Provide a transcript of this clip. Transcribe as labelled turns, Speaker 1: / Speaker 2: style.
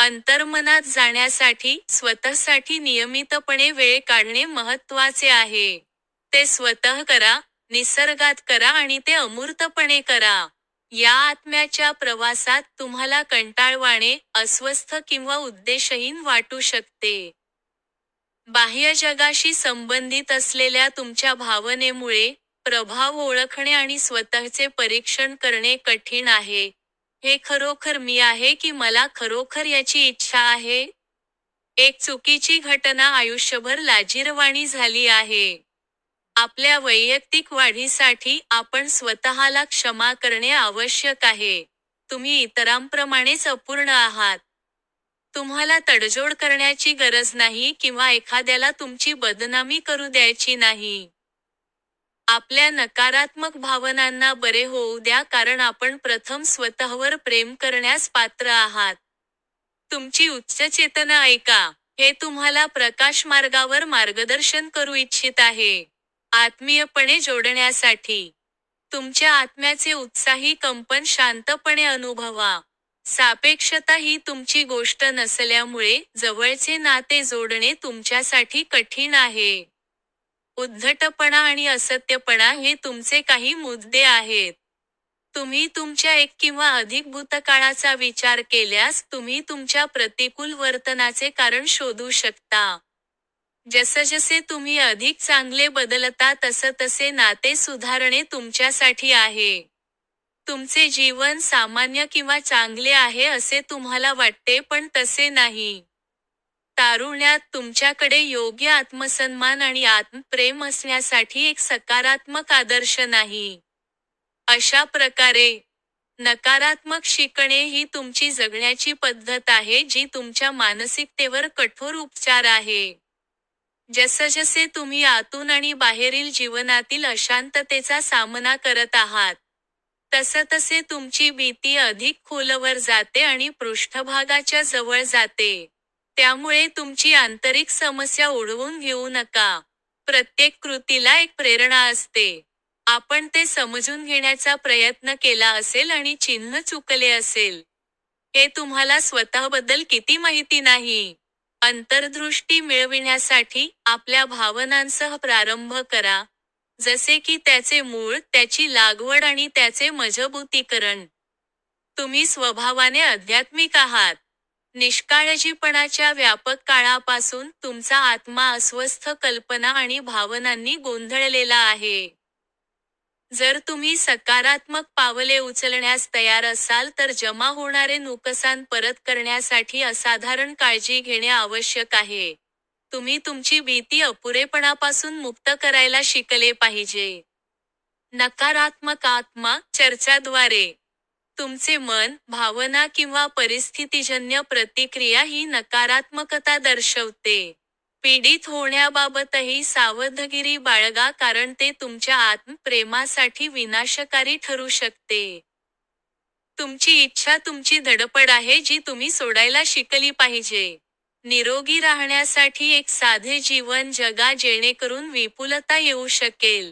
Speaker 1: अंतर्मनात जाण्यासाठी स्वतःसाठी नियमितपणे वेळ काढणे महत्त्वाचे आहे. ते स्वतः करा, निसर्गात करा आणि ते अमूर्तपणे करा. या आत्म्याच्या प्रवासात तुम्हाला कंटाळवाणे, अस्वस्थ किंवा उद्देशहीन वाटू शकते. बाह्य जगाशी संबंधित असलेल्या तुमच्या भावनेमुळे, प्रभाव ओळखणे आणि स्वतःचे परीक्षण करणे कठीण आहे. हे खरोखर मी आहे की मला खरोखर याची इच्छा आहे? एक चुकीची घटना आयुष्यभर लाजिरवाणी झाली आहे. आपल्या वैयक्तिक वाढीसाठी आपण स्वतःला क्षमा करणे आवश्यक आहे. तुम्ही इतरांप्रमाणेच अपूर्ण आहात. तुम्हाला तडजोड करण्याची गरज नाही किंवा एखाद्याला तुमची बदनामी करू द्यायची नाही. आपल्या नकारात्मक भावनांना बरे होऊ द्या कारण आपण प्रथम स्वतःवर प्रेम करण्यास पात्र आहात. तुमची उच्च चेतना ऐका. हे तुम्हाला प्रकाश मार्गावर मार्गदर्शन करू इच्छित आहे. आत्मीयपणे जोडण्यासाठी तुमच्या आत्म्याचे उत्साही कंपन शांतपणे अनुभवा. सापेक्षता ही तुमची गोष्ट नसल्यामुळे जवळचे नाते जोडणे तुमच्यासाठी कठीण आहे. उद्धटपणा आणि असत्यपणा हे तुमचे काही मुद्दे आहेत. तुम्ही तुमच्या एक किंवा अधिक भूतकाळाचा विचार केल्यास तुम्ही तुमच्या प्रतिकूल वर्तनाचे कारण शोधू शकता. जसजसे तुम्ही अधिक चांगले बदलता तसतसे नाते सुधारणे तुमच्यासाठी आहे. तुमचे जीवन सामान्य किंवा चांगले आहे असे तुम्हाला वाटते पण तसे नाही. तारुण्यात तुमच्याकडे योग्य आत्मसन्मान आणि आत्मप्रेम असण्यासाठी एक सकारात्मक आदर्श नाही. अशा प्रकारे, नकारात्मक शिकणे ही तुमची जगण्याची पद्धत आहे जी तुमच्या मानसिकतेवर कठोर उपचार आहे. जसजसे तुम्ही आतून आणि बाहेरील जीवनातील अशांततेचा सामना करत आहात, तसतसे तुमची भीती अधिक खोलवर जाते आणि पृष्ठभागाच्या जवळ जाते. त्यामुळे तुमची आंतरिक समस्या ओढवून घेऊ नका. प्रत्येक कृतीला एक प्रेरणा असते. आपण ते समजून घेण्याचा प्रयत्न केला असेल आणि चिन्ह चुकले असेल. हे तुम्हाला स्वतःबद्दल किती माहिती नाही. अंतर्दृष्टी मिळविण्यासाठी आपल्या भावनांसह प्रारंभ करा, जसे की त्याचे मूळ, त्याची लागवड आणि त्याचे मजबुतीकरण. तुम्ही स्वभावाने आध्यात्मिक आहात. निष्काळजीपणाच्या व्यापक काळापासून तुमचा आत्मा अस्वस्थ कल्पना आणि भावनांनी गोंधळलेला आहे. जर तुम्ही सकारात्मक पावले उचलण्यास तयार असाल तर जमा होणारे नुकसान परत करण्यासाठी असाधारण काळजी घेणे आवश्यक आहे. तुम्ही तुमची भीती अपुरेपणापासून मुक्त करायला शिकले पाहिजे. नकारात्मक आत्मा चर्चाद्वारे तुमचे मन, भावना किंवा परिस्थितीजन्य प्रतिक्रिया ही नकारात्मकता दर्शवते. पीडित होण्याबाबतही सावधगिरी बाळगा कारण ते तुमच्या आत्मप्रेमासाठी विनाशकारी ठरू शकते. तुमची इच्छा तुमची धडपड आहे जी तुम्ही सोडायला शिकली पाहिजे. निरोगी राहण्यासाठी एक साधे जीवन जगा जेणेकरून विपुलता येऊ शकेल.